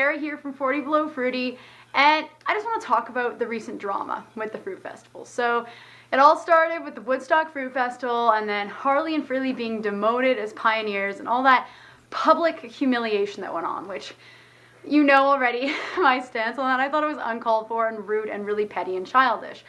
Sarah here from 40 Below Fruity, and I just want to talk about the recent drama with the Fruit Festival. So it all started with the Woodstock Fruit Festival and then Harley and Freely being demoted as pioneers and all that public humiliation that went on, which you know already my stance on that. I thought it was uncalled for and rude and really petty and childish.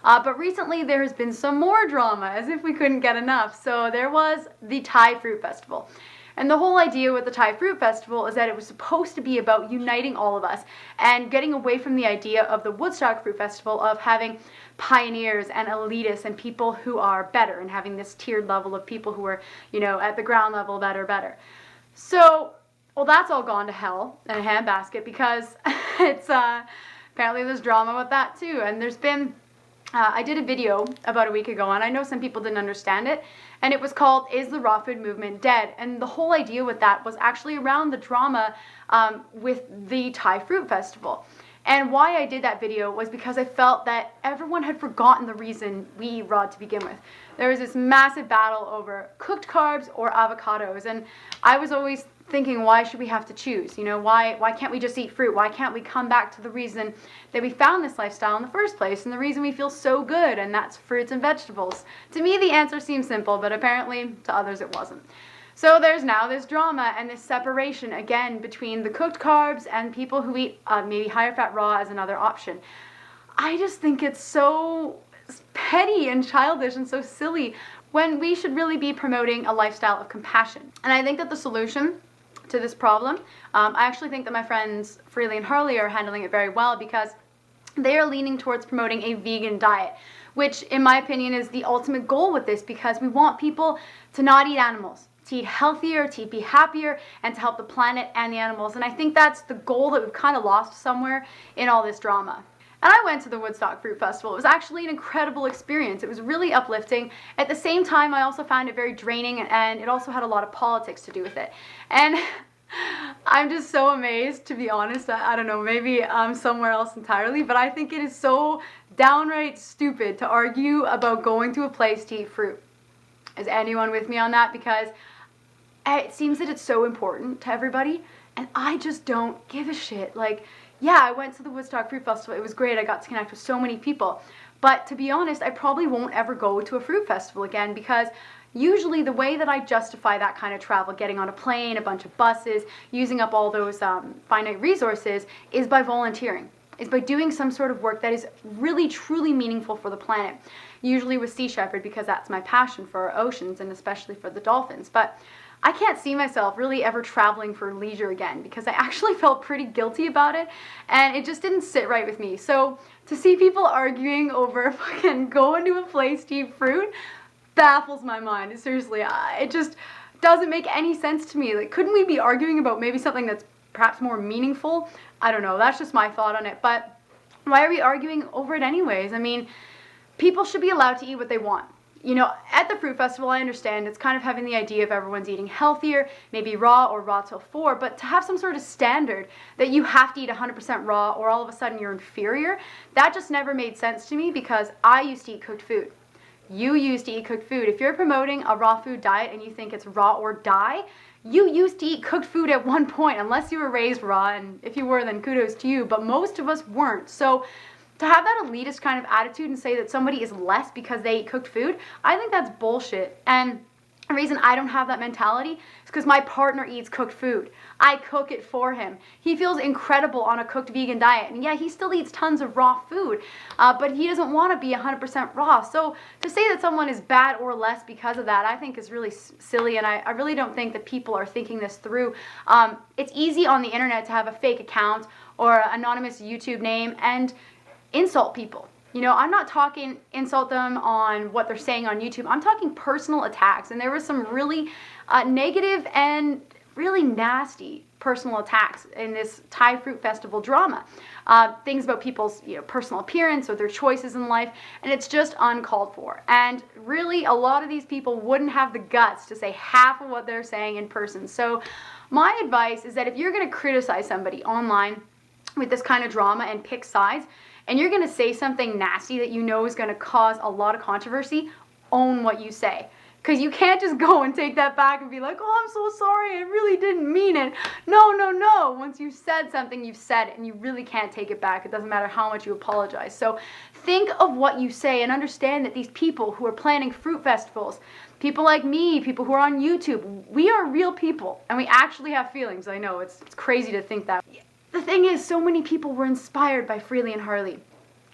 But recently there has been some more drama, as if we couldn't get enough. So there was the Thai Fruit Festival. And the whole idea with the Thai Fruit Festival is that it was supposed to be about uniting all of us and getting away from the idea of the Woodstock Fruit Festival of having pioneers and elitists and people who are better and having this tiered level of people who are, you know, at the ground level better. So, well, that's all gone to hell in a handbasket because it's apparently there's drama with that too. And there's been I did a video about a week ago, and I know some people didn't understand it, and it was called, Is the Raw Food Movement Dead? And the whole idea with that was actually around the drama with the Thai Fruit Festival. And why I did that video was because I felt that everyone had forgotten the reason we eat raw to begin with. There was this massive battle over cooked carbs or avocados, and I was always thinking, why should we have to choose? You know, why can't we just eat fruit? Why can't we come back to the reason that we found this lifestyle in the first place and the reason we feel so good, and that's fruits and vegetables? To me, the answer seems simple, but apparently to others it wasn't. So there's now this drama and this separation again between the cooked carbs and people who eat maybe higher fat raw as another option. I just think it's so petty and childish and so silly when we should really be promoting a lifestyle of compassion. And I think that the solution to this problem, I actually think that my friends Freely and Harley are handling it very well because they are leaning towards promoting a vegan diet, which in my opinion is the ultimate goal with this, because we want people to not eat animals, to eat healthier, to be happier, and to help the planet and the animals. And I think that's the goal that we've kind of lost somewhere in all this drama. And I went to the Woodstock Fruit Festival. It was actually an incredible experience. It was really uplifting. At the same time, I also found it very draining, and it also had a lot of politics to do with it. And I'm just so amazed, to be honest. I don't know, maybe I'm somewhere else entirely, but I think it is so downright stupid to argue about going to a place to eat fruit. Is anyone with me on that? Because it seems that it's so important to everybody, and I just don't give a shit. Like, yeah, I went to the Woodstock Fruit Festival. It was great. I got to connect with so many people. But to be honest, I probably won't ever go to a fruit festival again, because usually the way that I justify that kind of travel, getting on a plane, a bunch of buses, using up all those finite resources, is by volunteering. Is by doing some sort of work that is really, truly meaningful for the planet. Usually with Sea Shepherd, because that's my passion for our oceans and especially for the dolphins. But I can't see myself really ever traveling for leisure again, because I actually felt pretty guilty about it, and it just didn't sit right with me. So to see people arguing over fucking going to a place to eat fruit baffles my mind. Seriously, it just doesn't make any sense to me. Like, couldn't we be arguing about maybe something that's perhaps more meaningful? I don't know, that's just my thought on it. But why are we arguing over it anyways? I mean, people should be allowed to eat what they want. You know, at the Fruit Festival, I understand it's kind of having the idea of everyone's eating healthier, maybe raw or raw till 4, but to have some sort of standard that you have to eat 100% raw or all of a sudden you're inferior, that just never made sense to me, because I used to eat cooked food. You used to eat cooked food. If you're promoting a raw food diet and you think it's raw or die, you used to eat cooked food at one point, unless you were raised raw, and if you were, then kudos to you, but most of us weren't. So to have that elitist kind of attitude and say that somebody is less because they eat cooked food, I think that's bullshit. And the reason I don't have that mentality is because my partner eats cooked food. I cook it for him. He feels incredible on a cooked vegan diet. And yeah, he still eats tons of raw food, but he doesn't want to be 100% raw. So to say that someone is bad or less because of that, I think is really silly, and I really don't think that people are thinking this through. It's easy on the internet to have a fake account or an anonymous YouTube name and insult people. You know, I'm not talking insult them on what they're saying on YouTube. I'm talking personal attacks, and there was some really negative and really nasty personal attacks in this Thai Fruit Festival drama. Things about people's personal appearance or their choices in life, and it's just uncalled for. And really, a lot of these people wouldn't have the guts to say half of what they're saying in person. So my advice is that if you're going to criticize somebody online with this kind of drama and pick sides, and you're going to say something nasty that you know is going to cause a lot of controversy, own what you say. Because you can't just go and take that back and be like, oh, I'm so sorry, I really didn't mean it. No, no, no. Once you've said something, you've said it, and you really can't take it back. It doesn't matter how much you apologize. So think of what you say and understand that these people who are planning fruit festivals, people like me, people who are on YouTube, we are real people, and we actually have feelings. I know, it's crazy to think that. The thing is, so many people were inspired by Freely and Harley,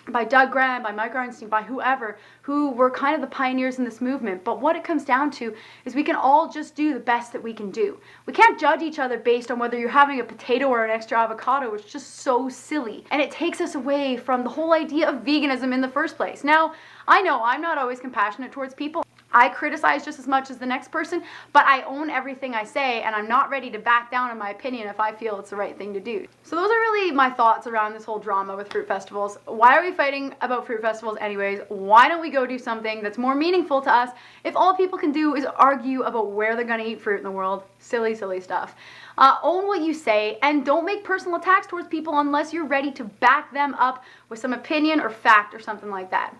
by Doug Graham, by Mike Arnstein, by whoever, who were kind of the pioneers in this movement. But what it comes down to is we can all just do the best that we can do. We can't judge each other based on whether you're having a potato or an extra avocado. It's just so silly. And it takes us away from the whole idea of veganism in the first place. Now, I know I'm not always compassionate towards people. I criticize just as much as the next person, but I own everything I say, and I'm not ready to back down on my opinion if I feel it's the right thing to do. So those are really my thoughts around this whole drama with fruit festivals. Why are we fighting about fruit festivals anyways? Why don't we go do something that's more meaningful to us if all people can do is argue about where they're gonna eat fruit in the world? Silly, silly stuff. Own what you say, and don't make personal attacks towards people unless you're ready to back them up with some opinion or fact or something like that.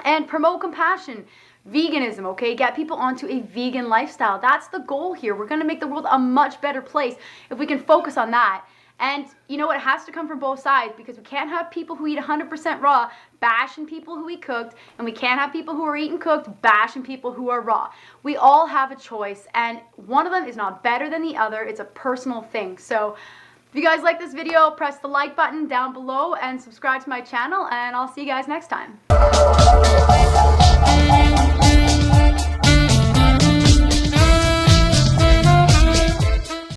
And promote compassion. Veganism, okay? Get people onto a vegan lifestyle. That's the goal here. We're going to make the world a much better place if we can focus on that. And you know what? It has to come from both sides, because we can't have people who eat 100% raw bashing people who eat cooked, and we can't have people who are eating cooked bashing people who are raw. We all have a choice, and one of them is not better than the other. It's a personal thing. So if you guys like this video, press the like button down below and subscribe to my channel, and I'll see you guys next time.